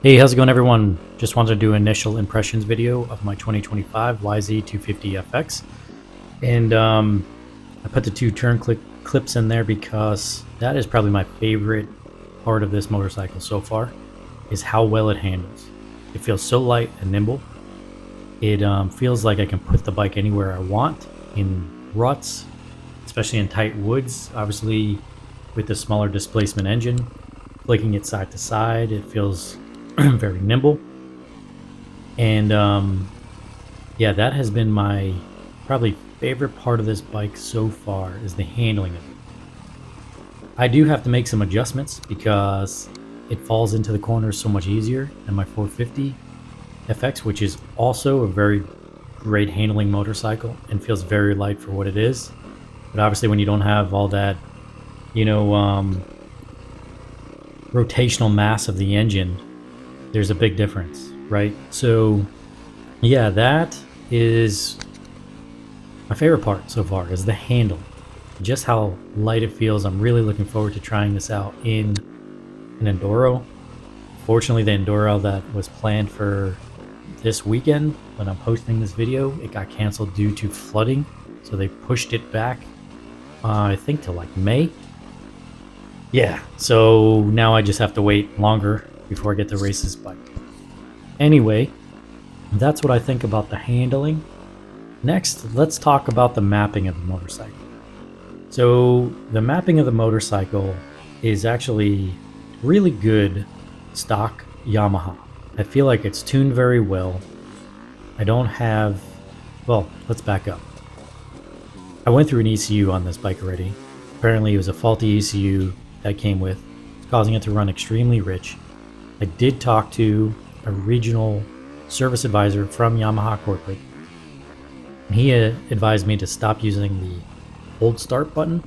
Hey, how's it going, everyone? Just wanted to do an initial impressions video of my 2025 YZ250FX. And I put the two turn clips in there because that is probably my favorite part of this motorcycle so far, is how well it handles. It feels so light and nimble. It feels like I can put the bike anywhere I want, in ruts, especially in tight woods. Obviously, with the smaller displacement engine, flicking it side to side, it feels very nimble. And yeah, that has been my probably favorite part of this bike so far, is the handling of it. I do have to make some adjustments because it falls into the corners so much easier than my 450 FX, which is also a very great handling motorcycle and feels very light for what it is. But obviously when you don't have all that, rotational mass of the engine, there's a big difference, right? So yeah, that is my favorite part so far, is the handle, just how light it feels. I'm really looking forward to trying this out in an enduro. Fortunately, the enduro that was planned for this weekend when I'm posting this video, it got canceled due to flooding, so they pushed it back I think to like May. Yeah, so now I just have to wait longer before I get to race this bike. Anyway, that's what I think about the handling. Next, let's talk about the mapping of the motorcycle. So the mapping of the motorcycle is actually really good stock Yamaha. I feel like it's tuned very well. I don't have, well, let's back up. I went through an ECU on this bike already. Apparently it was a faulty ECU that came with, causing it to run extremely rich. I did talk to a regional service advisor from Yamaha corporate, and he advised me to stop using the hold start button.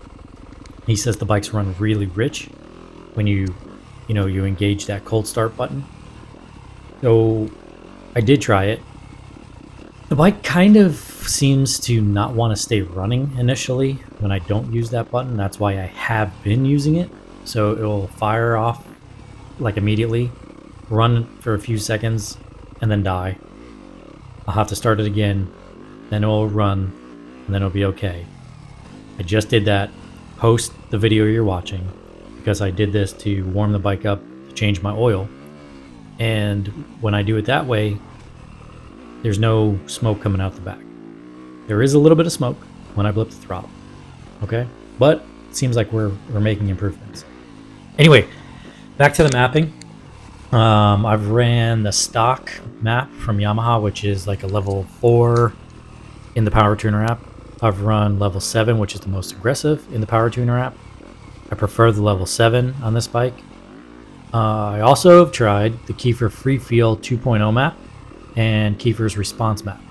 He says the bikes run really rich when you engage that cold start button. So I did try it. The bike kind of seems to not want to stay running initially when I don't use that button. That's why I have been using it. So it will fire off like immediately, run for a few seconds, and then die. I'll have to start it again, then it will run, and then it'll be okay. I just did that post the video you're watching because I did this to warm the bike up, to change my oil. And when I do it that way, there's no smoke coming out the back. There is a little bit of smoke when I blip the throttle, okay? But it seems like we're making improvements. Anyway, back to the mapping. I've ran the stock map from Yamaha, which is like a level 4 in the Power Tuner app. I've run level 7, which is the most aggressive in the Power Tuner app. I prefer the level 7 on this bike. I also have tried the Kiefer Freefeel 2.0 map and Kiefer's Response map.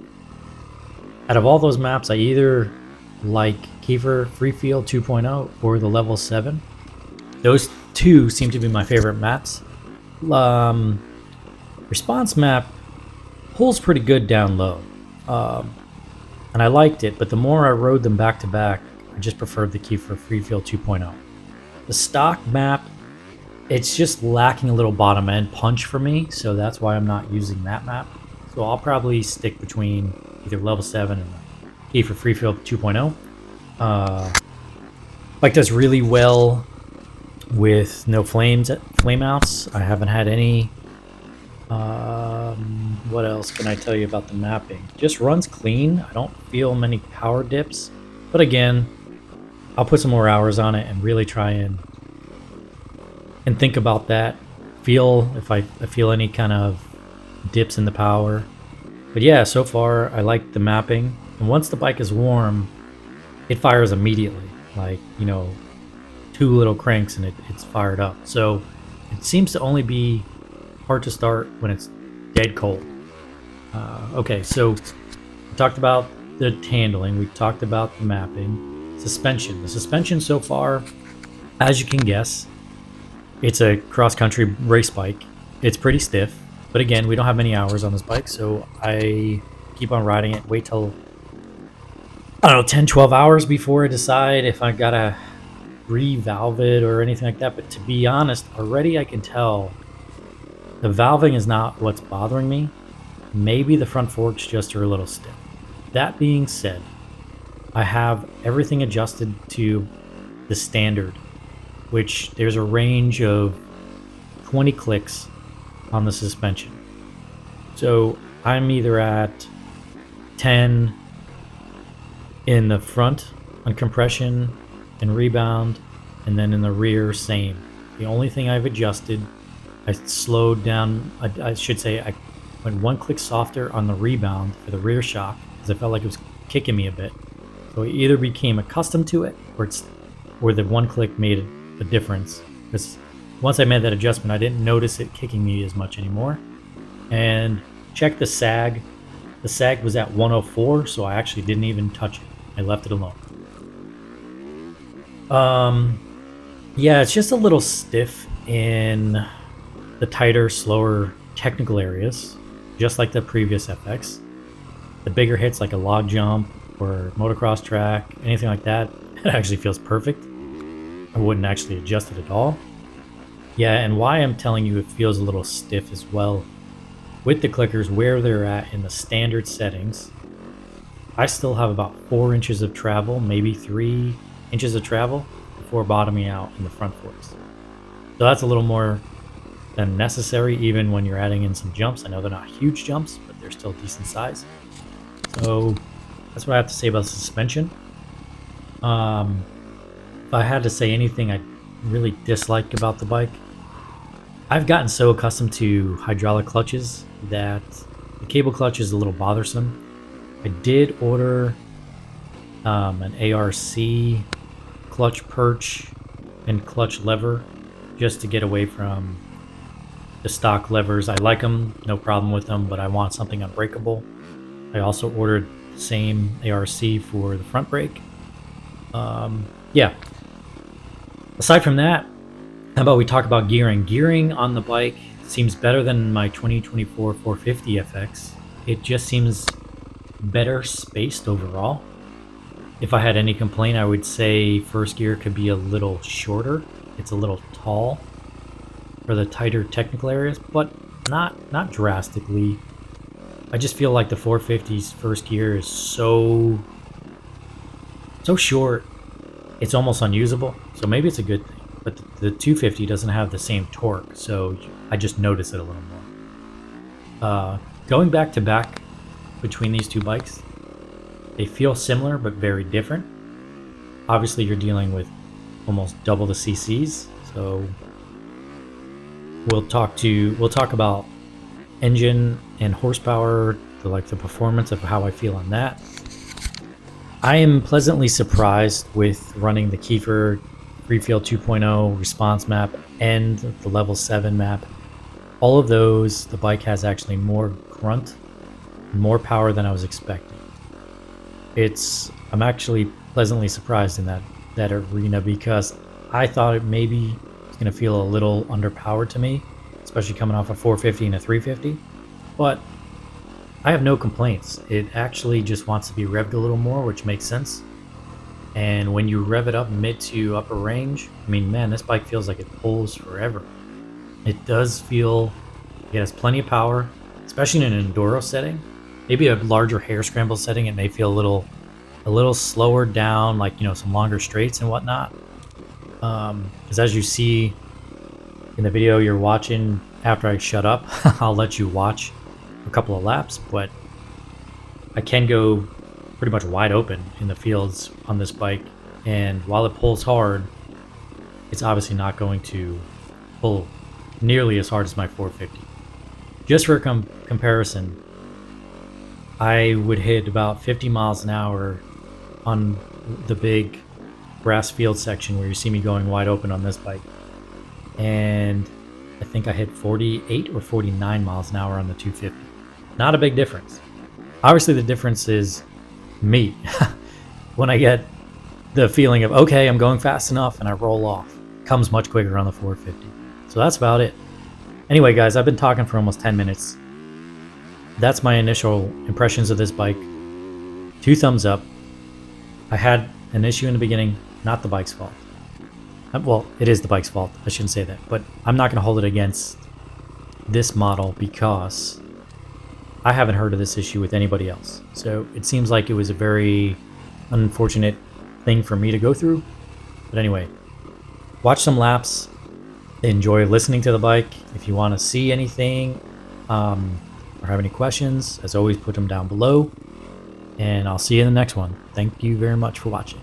Out of all those maps, I either like Kiefer Freefeel 2.0 or the level 7. Those two seem to be my favorite maps. Response map pulls pretty good down low, and I liked it, but the more I rode them back to back, I just preferred the Kiefer Freefeel 2.0. The stock map, it's just lacking a little bottom end punch for me, so that's why I'm not using that map. So I'll probably stick between either level 7 and Kiefer Freefeel 2.0. Bike does really well with no flame outs. I haven't had any. What else can I tell you about the mapping? Just runs clean. I don't feel many power dips, but again, I'll put some more hours on it and really try and think about that. Feel if I feel any kind of dips in the power. But yeah, so far I like the mapping, and once the bike is warm, it fires immediately, like 2 little cranks and it's fired up. So it seems to only be hard to start when it's dead cold. Okay, so we talked about the handling, we talked about the mapping. Suspension. The suspension so far, as you can guess, it's a cross-country race bike. It's pretty stiff, but again, we don't have many hours on this bike, so I keep on riding it, wait till, I don't know, 10-12 hours before I decide if I gotta revalve it or anything like that. But to be honest, already I can tell The valving is not what's bothering me. Maybe the front forks just are a little stiff. That being said, I have everything adjusted to the standard, which there's a range of 20 clicks on the suspension. So I'm either at 10 in the front on compression and rebound, and then in the rear same. The only thing I've adjusted, I slowed down, I should say I went one click softer on the rebound for the rear shock because I felt like it was kicking me a bit. So I either became accustomed to it or the one click made a difference, because once I made that adjustment I didn't notice it kicking me as much anymore. And check the sag. The sag was at 104, so I actually didn't even touch it. I left it alone. Yeah, it's just a little stiff in the tighter, slower technical areas, just like the previous FX. The bigger hits like a log jump or motocross track, anything like that, it actually feels perfect. I wouldn't actually adjust it at all. Yeah, and why I'm telling you it feels a little stiff as well, with the clickers where they're at in the standard settings, I still have about 4 inches of travel, maybe 3 inches of travel before bottoming out in the front forks. So that's a little more than necessary even when you're adding in some jumps. I know they're not huge jumps, but they're still decent size. So that's what I have to say about the suspension. If I had to say anything I really dislike about the bike, I've gotten so accustomed to hydraulic clutches that the cable clutch is a little bothersome. I did order an ARC clutch perch and clutch lever just to get away from the stock levers. I like them, no problem with them, but I want something unbreakable. I also ordered the same ARC for the front brake. Yeah. Aside from that, how about we talk about gearing? Gearing on the bike seems better than my 2024 450FX. It just seems better spaced overall. If I had any complaint, I would say first gear could be a little shorter. It's a little tall for the tighter technical areas, but not drastically. I just feel like the 450's first gear is so short, it's almost unusable. So maybe it's a good thing. But the 250 doesn't have the same torque, so I just notice it a little more. Going back to back between these two bikes, they feel similar but very different. Obviously, you're dealing with almost double the CCs, so we'll talk about engine and horsepower, the performance of how I feel on that. I am pleasantly surprised with running the Kiefer Freefeel 2.0 response map and the level 7 map. All of those, the bike has actually more grunt, more power than I was expecting. I'm actually pleasantly surprised in that arena, because I thought it maybe was going to feel a little underpowered to me, especially coming off a 450 and a 350. But I have no complaints. It actually just wants to be revved a little more, which makes sense. And when you rev it up mid to upper range, I mean, man, this bike feels like it pulls forever. It does feel, it has plenty of power, especially in an enduro setting. Maybe a larger hair scramble setting, it may feel a little slower down, like, some longer straights and whatnot. Because as you see in the video you're watching after I shut up, I'll let you watch a couple of laps, but I can go pretty much wide open in the fields on this bike, and while it pulls hard, it's obviously not going to pull nearly as hard as my 450. Just for comparison, I would hit about 50 miles an hour on the big grass field section where you see me going wide open on this bike, and I think I hit 48 or 49 miles an hour on the 250. Not a big difference. Obviously the difference is me. When I get the feeling of, okay, I'm going fast enough, and I roll off, it comes much quicker on the 450. So that's about it. Anyway, guys, I've been talking for almost 10 minutes. That's my initial impressions of this bike. 2 thumbs up. I had an issue in the beginning, not the bike's fault. Well, it is the bike's fault. I shouldn't say that, but I'm not going to hold it against this model because I haven't heard of this issue with anybody else. So it seems like it was a very unfortunate thing for me to go through. But anyway, watch some laps, enjoy listening to the bike. If you want to see anything or have any questions, as always, put them down below. And I'll see you in the next one. Thank you very much for watching.